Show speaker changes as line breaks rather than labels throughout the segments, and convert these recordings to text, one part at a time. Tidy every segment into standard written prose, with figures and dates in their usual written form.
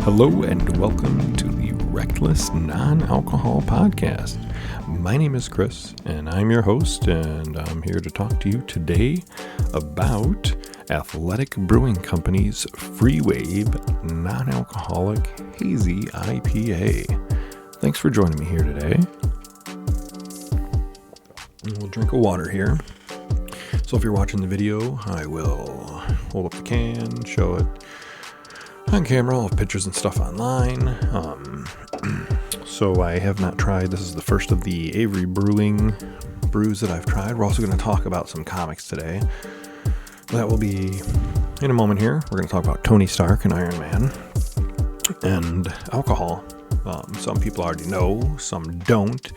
Hello and welcome to the WrektLess Non-Alcohol Podcast. My name is Chris and I'm your host, and I'm here to talk to you today about Athletic Brewing Company's Free Wave Non-Alcoholic Hazy IPA. Thanks for joining me here today. And we'll drink a water here. So if you're watching the video, I will hold up the can, show it on camera. I'll have pictures and stuff online. So I have not tried. This is the first of the Avery Brewing brews that I've tried. We're also going to talk about some comics today. That will be in a moment here. We're going to talk about Tony Stark and Iron Man and alcohol. Some people already know, some don't.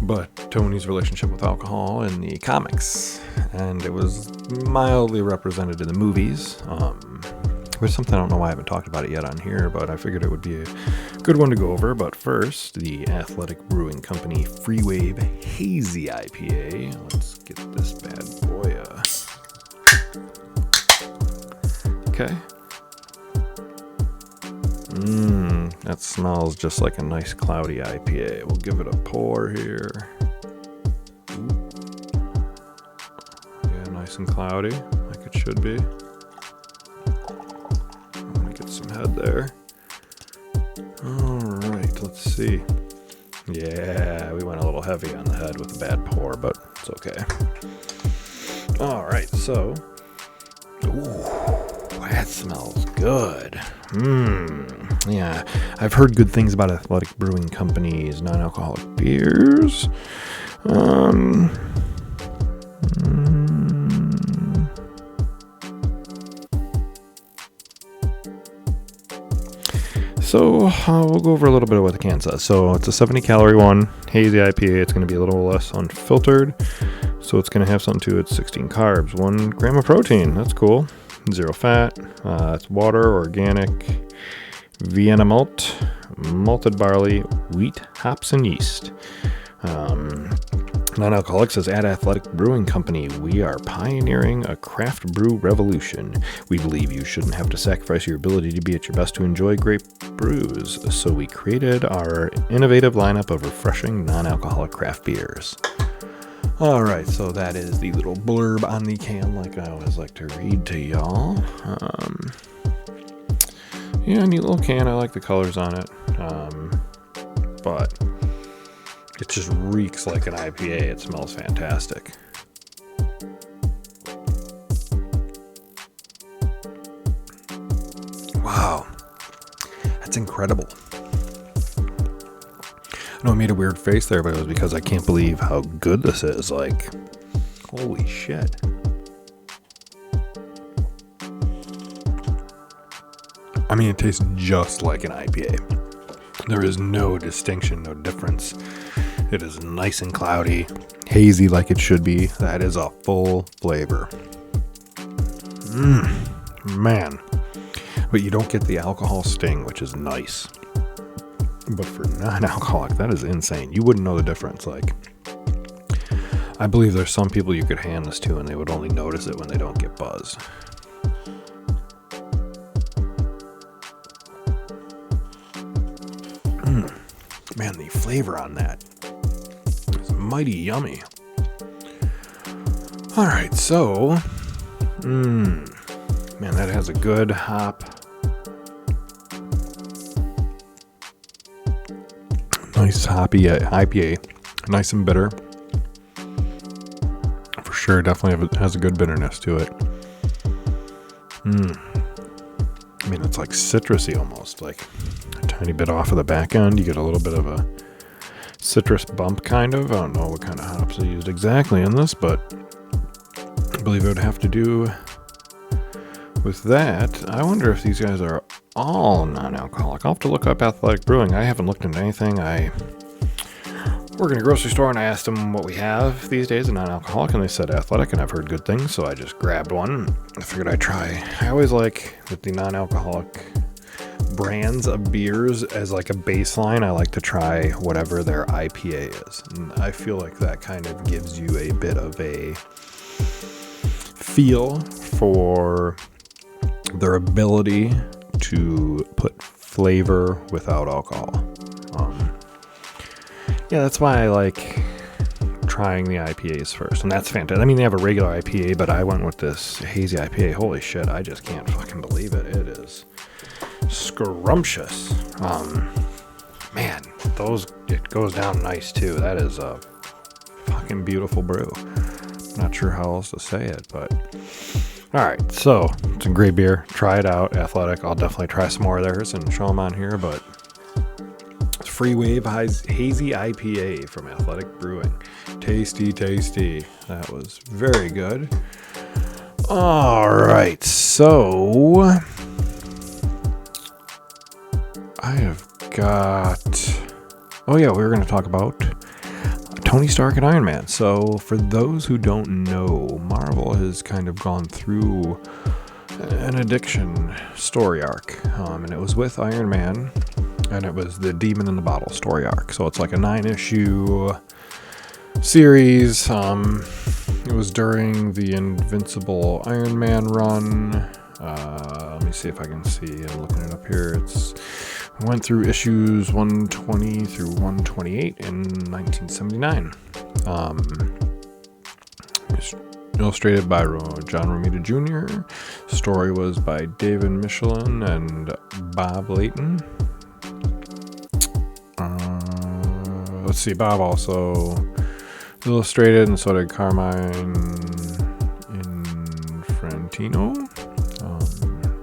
But Tony's relationship with alcohol in the comics, and it was mildly represented in the movies. Which is something I don't know why I haven't talked about it yet on here, but I figured it would be a good one to go over. But first, the Athletic Brewing Company Free Wave Hazy IPA. Let's get this bad boy. Okay. That smells just like a nice cloudy IPA. We'll give it a pour here. Yeah, nice and cloudy, like it should be. Some head there. Alright, let's see. Yeah, we went a little heavy on the head with a bad pour, but it's okay. Alright, so. Ooh, that smells good. Yeah, I've heard good things about Athletic Brewing Company's non-alcoholic beers. So we'll go over a little bit of what the can says. So it's a 70 calorie one, hazy IPA. It's going to be a little less unfiltered. So it's going to have something to it. 16 carbs, 1 gram of protein. That's cool. 0 fat. It's water, organic, Vienna malt, malted barley, wheat, hops, and yeast. Non-alcoholic says, at Athletic Brewing Company, we are pioneering a craft brew revolution. We believe you shouldn't have to sacrifice your ability to be at your best to enjoy great brews. So we created our innovative lineup of refreshing non-alcoholic craft beers. All right, so that is the little blurb on the can, like I always like to read to y'all. Yeah, neat little can. I like the colors on it. But it just reeks like an IPA. It smells fantastic. Wow. That's incredible. I know I made a weird face there, but it was because I can't believe how good this is. Like, holy shit. I mean, it tastes just like an IPA. There is no distinction, no difference. It is nice and cloudy, hazy like it should be. That is a full flavor. Man. But you don't get the alcohol sting, which is nice. But for non-alcoholic, that is insane. You wouldn't know the difference. Like, I believe there's some people you could hand this to and they would only notice it when they don't get buzzed. Man, the flavor on that is mighty yummy. All right, so, man, that has a good hop. Nice hoppy IPA, nice and bitter. For sure, definitely has a good bitterness to it. I mean, it's like citrusy almost, like a tiny bit off of the back end. You get a little bit of a citrus bump, kind of. I don't know what kind of hops they used exactly in this, but I believe it would have to do with that. I wonder if these guys are all non-alcoholic. I'll have to look up Athletic Brewing. I haven't looked into anything. I work in a grocery store and I asked them what we have these days in non-alcoholic, and they said Athletic, and I've heard good things, so I just grabbed one. I figured I'd try. I always like with the non-alcoholic brands of beers as like a baseline. I like to try whatever their IPA is, and I feel like that kind of gives you a bit of a feel for their ability to put flavor without alcohol. Yeah, that's why I like trying the IPAs first, and that's fantastic. I mean, they have a regular IPA, but I went with this hazy IPA. Holy shit, I just can't fucking believe it. It is scrumptious. Man, it goes down nice too. That is a fucking beautiful brew. Not sure how else to say it, but all right. So it's a great beer. Try it out. Athletic. I'll definitely try some more of theirs and show them on here. But it's Free Wave Hazy IPA from Athletic Brewing. Tasty. That was very good. All right. So I have got. Oh yeah, we were going to talk about Tony Stark and Iron Man. So for those who don't know, Marvel has kind of gone through an addiction story arc, and it was with Iron Man, and it was the Demon in the Bottle story arc. So it's like a 9-issue series. It was during the Invincible Iron Man run. Let me see if I can see. I'm looking it up here. Went through issues 120 through 128 in 1979. It's illustrated by John Romita Jr. Story was by David Michelin and Bob Layton. Let's see, Bob also illustrated, and so did Carmine Infantino.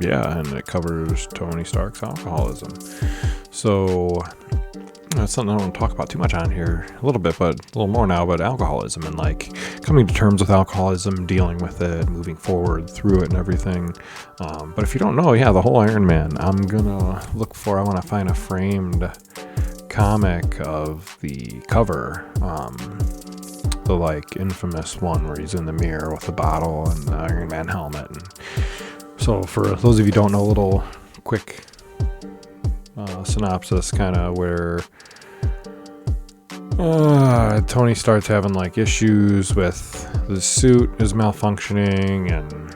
Yeah, and it covers Tony Stark's alcoholism. So that's something I don't talk about too much on here. A little bit, but a little more now about alcoholism and like coming to terms with alcoholism, dealing with it, moving forward through it and everything. But if you don't know, yeah, the whole Iron Man, I want to find a framed comic of the cover. The like infamous one where he's in the mirror with the bottle and the Iron Man helmet. And so for those of you who don't know, a little quick synopsis, kind of where Tony starts having like issues with the suit is malfunctioning, and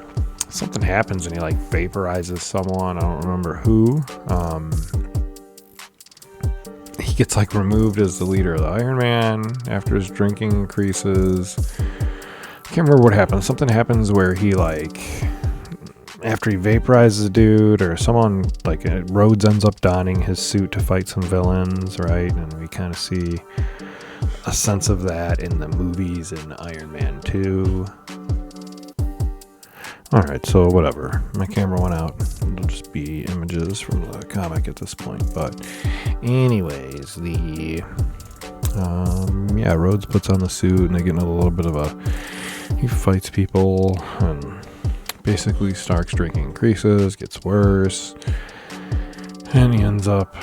something happens and he like vaporizes someone. I don't remember who. He gets like removed as the leader of the Iron Man after his drinking increases. I can't remember what happens. Something happens where he like, after he vaporizes a dude or someone, like Rhodes ends up donning his suit to fight some villains, right? And we kind of see a sense of that in the movies in Iron Man 2. Alright, so whatever. My camera went out. It'll just be images from the comic at this point. But anyways, Rhodes puts on the suit and they get in a little bit of he fights people, and basically Stark's drinking increases, gets worse, and he ends up,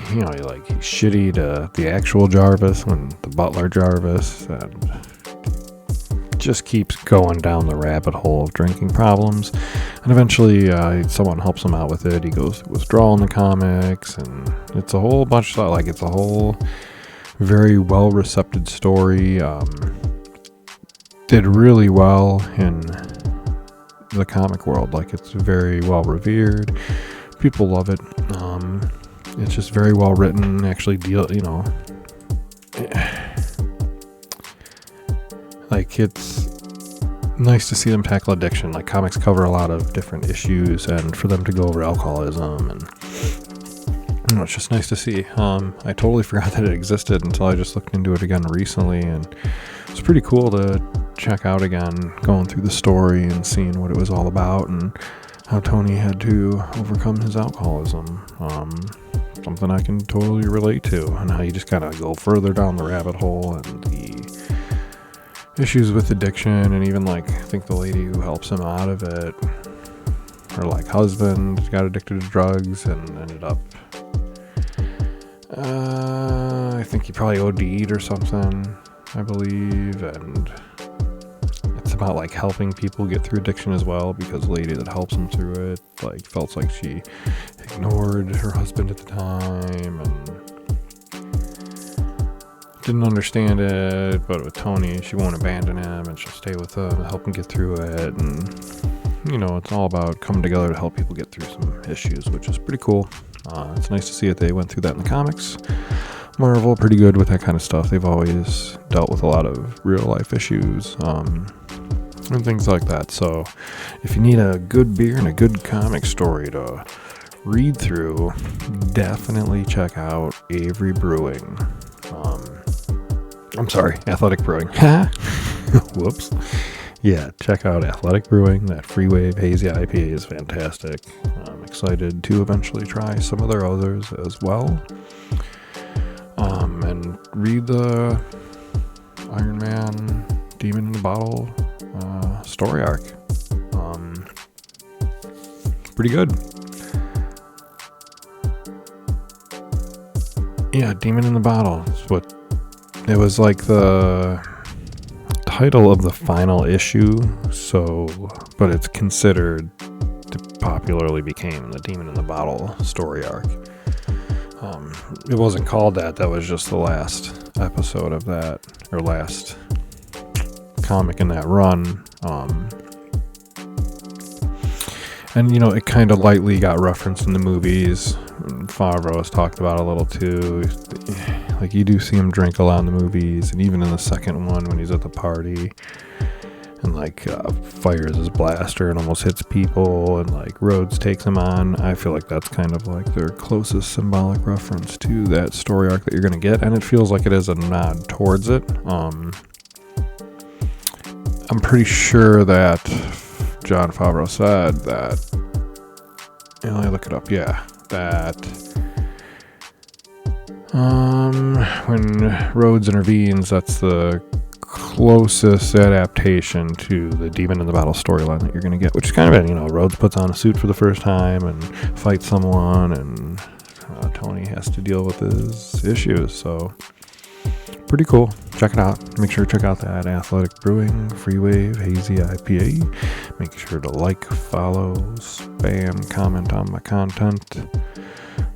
he's shitty to the actual Jarvis, when the butler Jarvis, and just keeps going down the rabbit hole of drinking problems. And eventually someone helps him out with it. He goes through withdrawal in the comics, and it's a whole bunch of stuff. Like, it's a whole very well received story. Did really well in the comic world. Like, it's very well revered. People love it. It's just very well written. Actually, like, it's nice to see them tackle addiction. Like, comics cover a lot of different issues, and for them to go over alcoholism, and it's just nice to see. I totally forgot that it existed until I just looked into it again recently, and it's pretty cool to check out again, going through the story and seeing what it was all about and how Tony had to overcome his alcoholism. Something I can totally relate to, and how you just kind of go further down the rabbit hole and the issues with addiction, and even like, I think the lady who helps him out of it, her like husband got addicted to drugs and ended up, I think he probably OD'd or something, I believe, and it's about like helping people get through addiction as well, because the lady that helps him through it like felt like she ignored her husband at the time and didn't understand it. But with Tony, she won't abandon him and she'll stay with him and help him get through it. And it's all about coming together to help people get through some issues, which is pretty cool. It's nice to see that they went through that in the comics. Marvel, pretty good with that kind of stuff. They've always dealt with a lot of real life issues and things like that. So if you need a good beer and a good comic story to read through, definitely check out Avery Brewing. Athletic Brewing. Whoops. Yeah, check out Athletic Brewing. That Freewave Hazy IPA is fantastic. I'm excited to eventually try some of their others as well. And read the Iron Man Demon in the Bottle story arc. Pretty good. Yeah, Demon in the Bottle is what it was, like the title of the final issue, but it's considered popularly became the Demon in the Bottle story arc. It wasn't called that was just the last episode of that, or last comic in that run. And it kind of lightly got referenced in the movies. Favreau has talked about it a little too. Like, you do see him drink a lot in the movies, and even in the second one when he's at the party and fires his blaster and almost hits people, and Rhodes takes him on. I feel like that's kind of like their closest symbolic reference to that story arc that you're going to get, and it feels like it is a nod towards it. I'm pretty sure that Jon Favreau said that, let me look it up, that when Rhodes intervenes, that's the closest adaptation to the Demon in the Bottle storyline that you're going to get, which is kind of it. Rhodes puts on a suit for the first time and fights someone, and Tony has to deal with his issues, so pretty cool. Check it out. Make sure to check out that Athletic Brewing Freewave Hazy IPA. Make sure to follow, spam, comment on my content.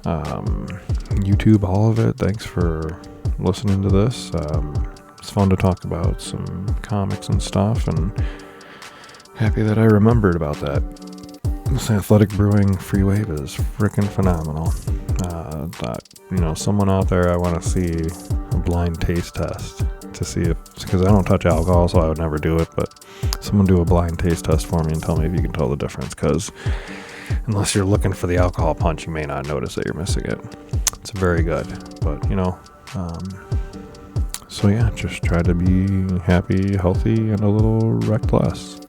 YouTube, all of it. Thanks for listening to this. It's fun to talk about some comics and stuff, and happy that I remembered about that. This Athletic Brewing Freewave is freaking phenomenal. Someone out there, I want to see a blind taste test to see because I don't touch alcohol, so I would never do it, but someone do a blind taste test for me and tell me if you can tell the difference, because unless you're looking for the alcohol punch, you may not notice that you're missing it. It's very good, but so yeah, just try to be happy, healthy, and a little WrektLess.